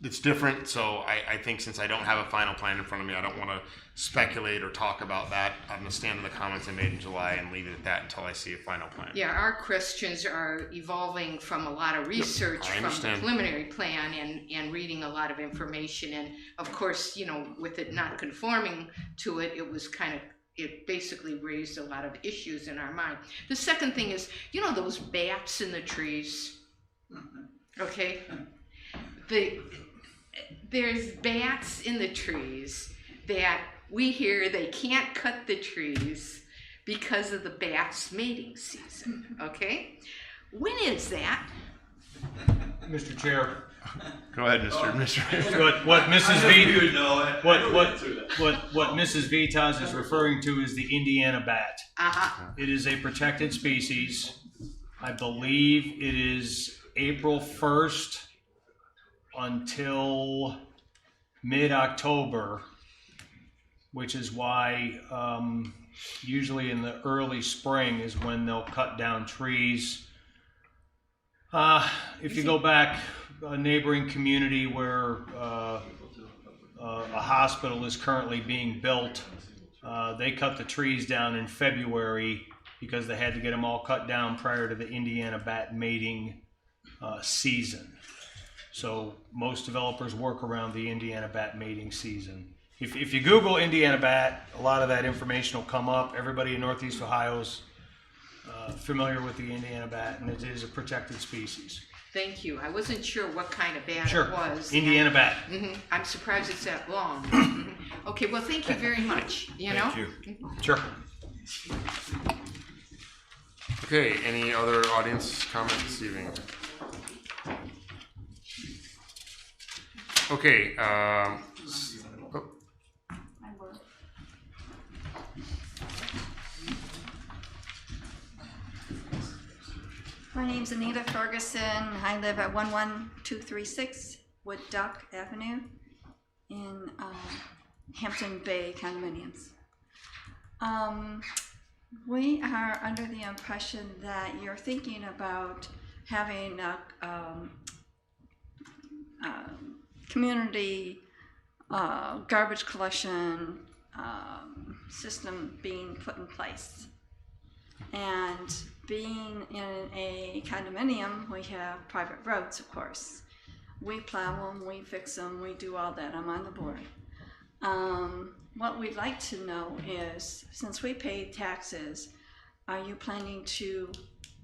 it's different, so I think since I don't have a final plan in front of me, I don't wanna speculate or talk about that. I'm gonna stand on the comments I made in July and leave it at that until I see a final plan. Yeah, our questions are evolving from a lot of research from the preliminary plan and reading a lot of information, and of course, with it not conforming to it, it basically raised a lot of issues in our mind. The second thing is, those bats in the trees, okay? There's bats in the trees that we hear they can't cut the trees because of the bats' mating season, okay? When is that? Mr. Chair, Go ahead, Mr. what Mrs. What Mrs. Vitas is referring to is the Indiana bat. It is a protected species. I believe it is April 1st until mid-October, which is why usually in the early spring is when they'll cut down trees. If you go back, a neighboring community where a hospital is currently being built, they cut the trees down in February because they had to get them all cut down prior to the Indiana bat mating season. So most developers work around the Indiana bat mating season. If you Google Indiana bat, a lot of that information will come up. Everybody in Northeast Ohio's familiar with the Indiana bat, and it is a protected species. Thank you. I wasn't sure what kind of bat Sure. it was. Indiana bat. I'm surprised it's that long. Okay, well, thank you very much, Thank you. Sure. Okay, any other audience comments this evening? Okay, My name's Anita Ferguson. I live at 11236 Wood Duck Avenue in Hampton Bay condominiums. We are under the impression that you're thinking about having a community garbage collection system being put in place. And being in a condominium, we have private roads, of course. We plow them, we fix them, we do all that. I'm on the board. what we'd like to know is, since we pay taxes, are you planning to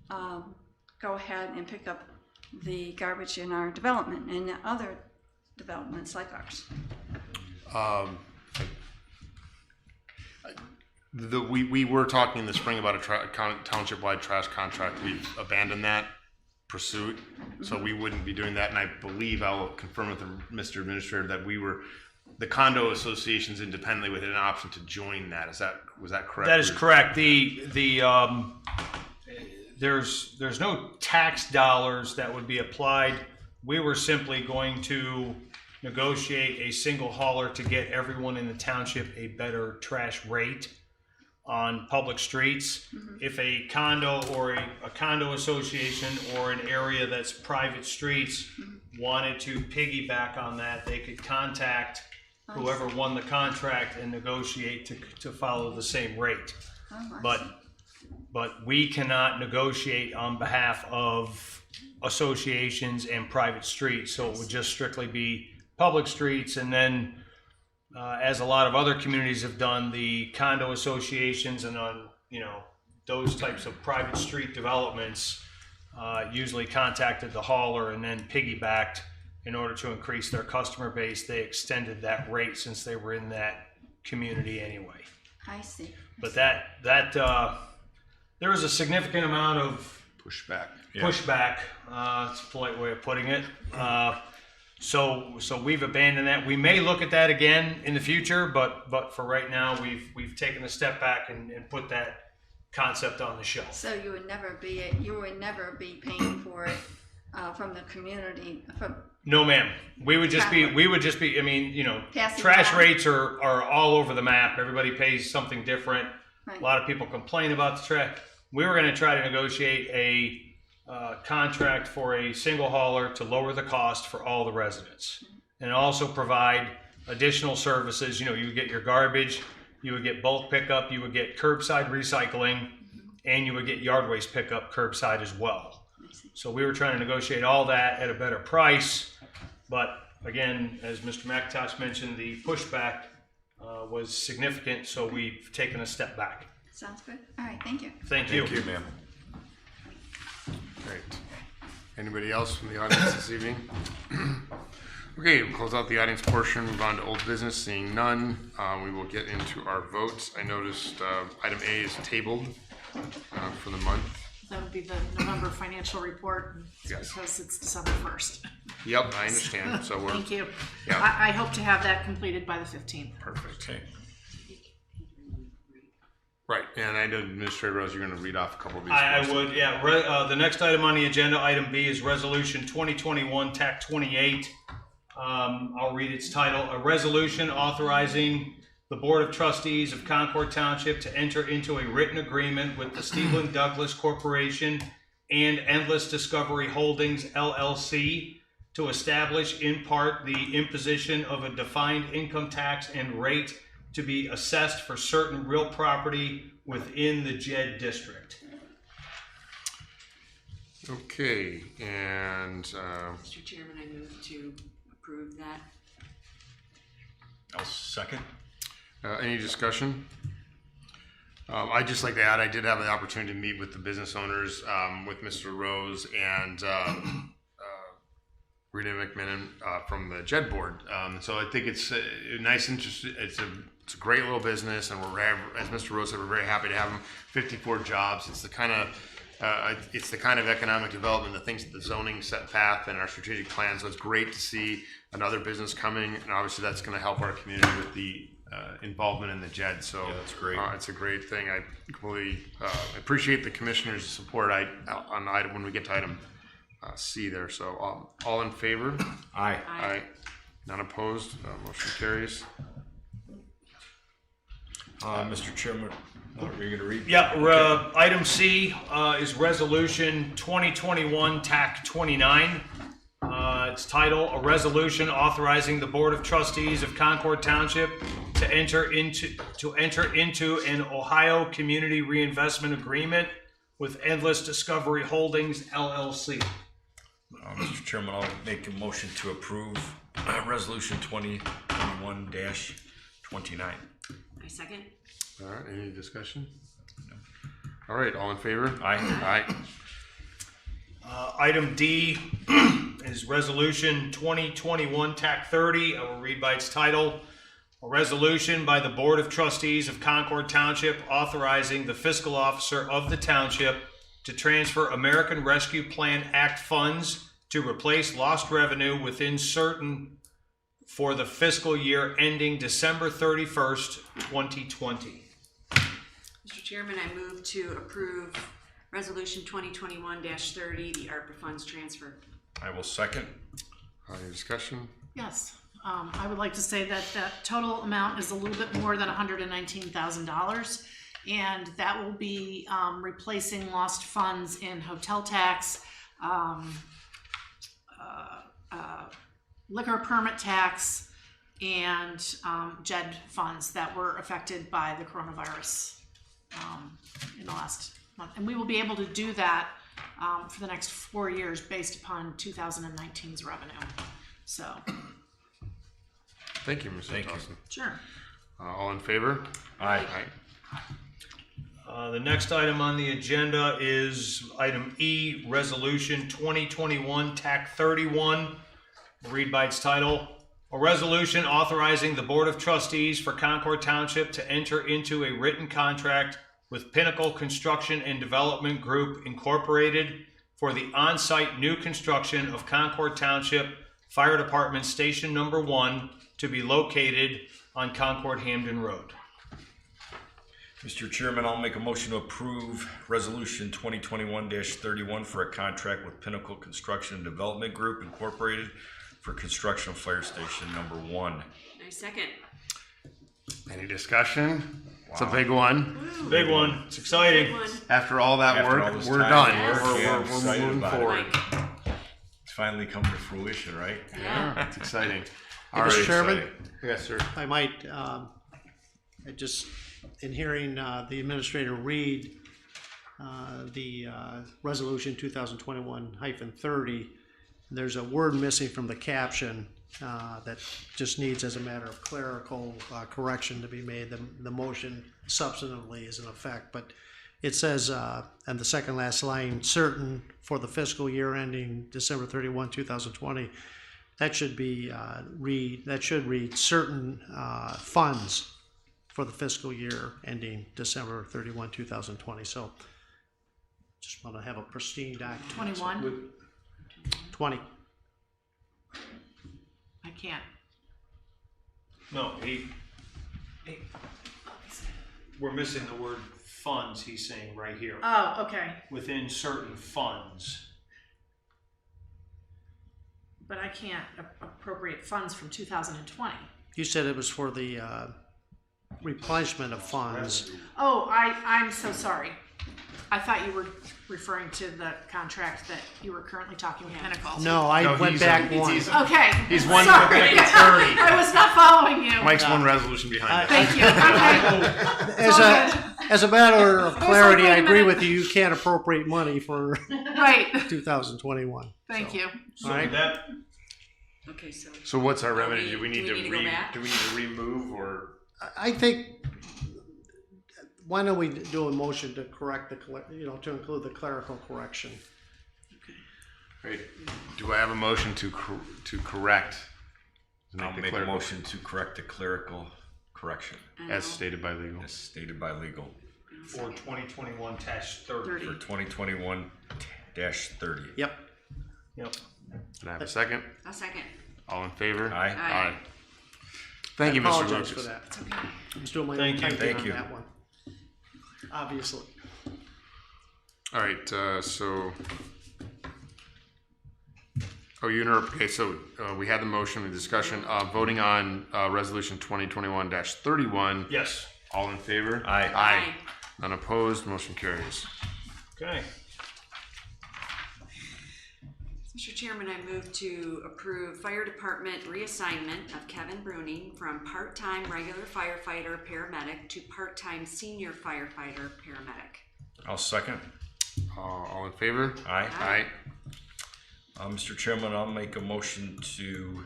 go ahead and pick up the garbage in our development and other developments like ours? We were talking in the spring about a township-wide trash contract. We've abandoned that pursuit, so we wouldn't be doing that. And I believe I'll confirm with Mr. Administrator that the condo associations independently with an option to join that. Was that correct? That is correct. There's no tax dollars that would be applied. We were simply going to negotiate a single hauler to get everyone in the township a better trash rate on public streets. If a condo or a condo association or an area that's private streets wanted to piggyback on that, they could contact whoever won the contract and negotiate to follow the same rate. But we cannot negotiate on behalf of associations and private streets, so it would just strictly be public streets. And then as a lot of other communities have done, the condo associations and on those types of private street developments usually contacted the hauler and then piggybacked in order to increase their customer base. They extended that rate since they were in that community anyway. I see. But that there is a significant amount of pushback. Pushback. It's a polite way of putting it. So we've abandoned that. We may look at that again in the future, but for right now, we've taken a step back and put that concept on the shelf. So you would never be paying for it from the community. No, ma'am. We would just be. I mean, Passing trash on. rates are all over the map. Everybody pays something different. Right. A lot of people complain about the trash. We were going to try to negotiate a contract for a single hauler to lower the cost for all the residents, and also provide additional services. You would get your garbage, you would get bulk pickup, you would get curbside recycling, and you would get yard waste pickup curbside as well. So we were trying to negotiate all that at a better price, but again, as Mr. McIntosh mentioned, the pushback was significant, so we've taken a step back. Sounds good. All right, thank you. Thank you. Thank you, ma'am. Great. Anybody else from the audience this evening? Okay, we'll close out the audience portion, move on to old business. Seeing none, we will get into our votes. I noticed item A is tabled for the month. That would be the November financial report, Yes. because it's December 1st. Yep, I understand. So we're Thank you. Yeah. I hope to have that completed by the 15th. Perfect. Okay. Right, and I know Administrator Rose, you're going to read off a couple of these. I would, yeah. The next item on the agenda, item B, is Resolution 2021 TAC 28. I'll read its title: a resolution authorizing the Board of Trustees of Concord Township to enter into a written agreement with the Stephen Douglas Corporation and Endless Discovery Holdings LLC to establish in part the imposition of a defined income tax and rate to be assessed for certain real property within the JED district. Okay, and Mr. Chairman, I move to approve that. I'll second. any discussion? I'd just like to add, I did have the opportunity to meet with the business owners, with Mr. Rose and Rita McMillan from the JED board. So I think it's a nice interest. It's a great little business, and as Mr. Rose said, we're very happy to have them. 54 jobs. It's the kind of economic development, the things that the zoning set path and our strategic plan. So it's great to see another business coming, and obviously that's going to help our community with the involvement in the JED. So yeah, that's great. It's a great thing. I completely appreciate the commissioner's support on item when we get to item C there. So all in favor? Aye. Aye. None opposed. Motion carries. Mr. Chairman, are you going to read? Yeah, item C is Resolution 2021 TAC 29. Its title: a resolution authorizing the Board of Trustees of Concord Township to enter into an Ohio Community Reinvestment Agreement with Endless Discovery Holdings LLC. Mr. Chairman, I'll make a motion to approve Resolution 2021-29. I second. All right, any discussion? No. All right, all in favor? Aye. Aye. Item D is Resolution 2021 TAC 30. I will read by its title. A resolution by the Board of Trustees of Concord Township authorizing the fiscal officer of the township to transfer American Rescue Plan Act funds to replace lost revenue within certain for the fiscal year ending December 31st, 2020. Mr. Chairman, I move to approve Resolution 2021-30, the ARPA funds transfer. I will second. Any discussion? Yes, I would like to say that that total amount is a little bit more than $119,000, and that will be replacing lost funds in hotel tax, liquor permit tax, and JED funds that were affected by the coronavirus in the last month. And we will be able to do that for the next 4 years based upon 2019's revenue. So. Thank you, Mr. Dawson. Sure. All in favor? Aye. The next item on the agenda is item E, Resolution 2021 TAC 31. I'll read by its title. A resolution authorizing the Board of Trustees for Concord Township to enter into a written contract with Pinnacle Construction and Development Group Incorporated for the on-site new construction of Concord Township Fire Department Station Number 1 to be located on Concord Hamden Road. Mr. Chairman, I'll make a motion to approve Resolution 2021-31 for a contract with Pinnacle Construction and Development Group Incorporated for construction of Fire Station Number 1. I second. Any discussion? It's a big one. It's a big one. It's exciting. Good one. After all that After work, all this we're time, done. yeah, I'm We're excited moving about it. forward. It's finally come to fruition, right? Yeah, it's exciting. Mr. right, Chairman? exciting. Yes, sir. I might, I just, in hearing the administrator read the resolution 2021-30, there's a word missing from the caption that just needs, as a matter of clerical correction, to be made. The motion substantively is in effect, but it says on the second last line, certain for the fiscal year ending December 31, 2020. That should be read certain funds for the fiscal year ending December 31, 2020. So just want to have a pristine document. 21? 20. I can't. No, we're missing the word funds, he's saying right here. Oh, okay. Within certain funds. But I can't appropriate funds from 2020. You said it was for the replenishment of funds. Oh, I'm so sorry. I thought you were referring to the contract that you were currently talking with Pinnacle. No, I went back one. Okay. He's one Sorry. attorney. I was not following you. Mike's one resolution behind us. Thank you. Okay. As a matter of clarity, wait a I agree minute. with you. You can't appropriate money for Right. 2021. Thank you. So All right. that, Okay, so. So what's our remedy? Do we need to go back? do we need to remove or? I think, why don't we do a motion to correct to include the clerical correction? Right. Do I have a motion to correct? I'll make a motion to correct the clerical correction as stated by legal. as stated by legal for 2021-30. for 2021-30. Yep. Yep. Can I have a second? I'll second. All in favor? Aye. Aye. Thank you, I Mr. apologize Lucas. for that. It's okay. I'm still my Thank own you. typing Thank on you. that one. Obviously. All right, so. Okay, so we had the motion and discussion. Voting on resolution 2021-31. Yes. All in favor? Aye. Aye. None opposed, motion carries. Okay. Mr. Chairman, I move to approve fire department reassignment of Kevin Bruning from part-time regular firefighter paramedic to part-time senior firefighter paramedic. I'll second. All in favor? Aye. Aye. Mr. Chairman, I'll make a motion to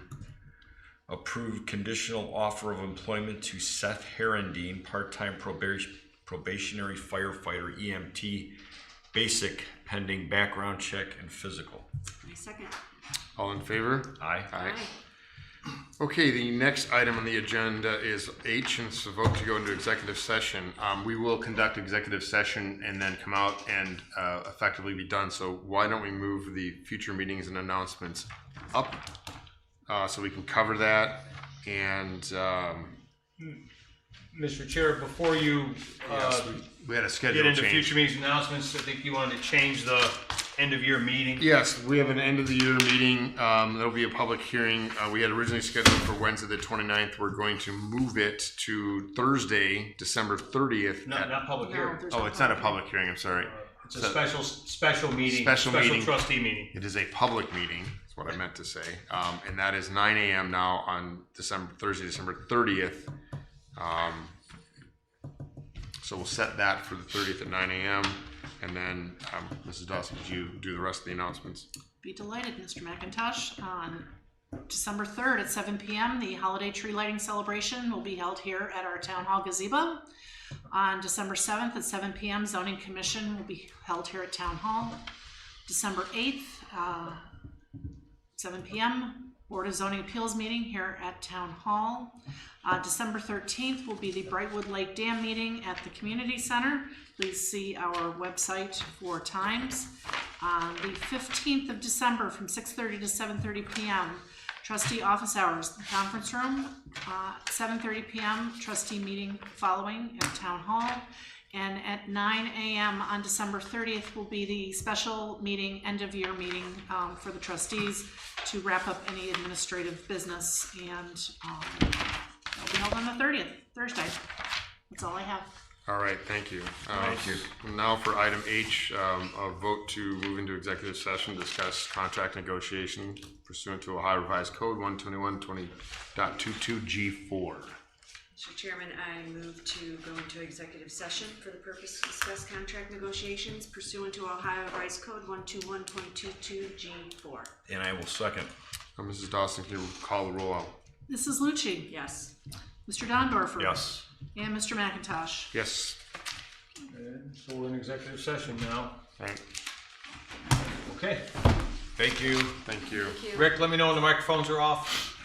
approve conditional offer of employment to Seth Herendine, part-time probationary firefighter EMT, basic, pending background check and physical. My second. All in favor? Aye. Aye. Okay, the next item on the agenda is H, and it's a vote to go into executive session. We will conduct executive session and then come out and effectively be done. So why don't we move the future meetings and announcements up so we can cover that? And Mr. Chair, before you yes, we had a schedule get into change. future meetings announcements, I think you wanted to change the end of year meeting. Yes, we have an end of the year meeting. There'll be a public hearing. We had originally scheduled for Wednesday the 29th. We're going to move it to Thursday, December 30th. Not public hearing. Oh, it's not a public hearing. I'm sorry. It's a special meeting. Special meeting. Trustee meeting. It is a public meeting. That's what I meant to say. And that is 9 a.m. now on Thursday, December 30th. So we'll set that for the 30th at 9 a.m. And then, Mrs. Dawson, would you do the rest of the announcements? Be delighted, Mr. McIntosh. On December 3rd at 7 p.m., the holiday tree lighting celebration will be held here at our Town Hall gazebo. On December 7th at 7 p.m., Zoning Commission will be held here at Town Hall. December 8th, 7 p.m., Board of Zoning Appeals meeting here at Town Hall. December 13th will be the Brightwood Lake Dam meeting at the Community Center. Please see our website for times. The 15th of December from 6:30 to 7:30 p.m. Trustee office hours, the conference room, 7:30 p.m. Trustee meeting following at Town Hall. And at 9 a.m. on December 30th will be the special meeting, end of year meeting for the trustees to wrap up any administrative business, and it'll be held on the 30th, Thursday. That's all I have. All right, thank you. Thank you. Now for item H, a vote to move into executive session, discuss contract negotiation pursuant to Ohio Revised Code 121.20.22G4. Mr. Chairman, I move to go into executive session for the purpose to discuss contract negotiations pursuant to Ohio Revised Code 121.22G4. And I will second. Mrs. Dawson, can you call the roll out? Mrs. Lucci. Yes. Mr. Dondorfer. Yes. And Mr. McIntosh. Yes. And so we're in executive session now. Right. Okay. Thank you. Thank you. Thank you. Rick, let me know when the microphones are off.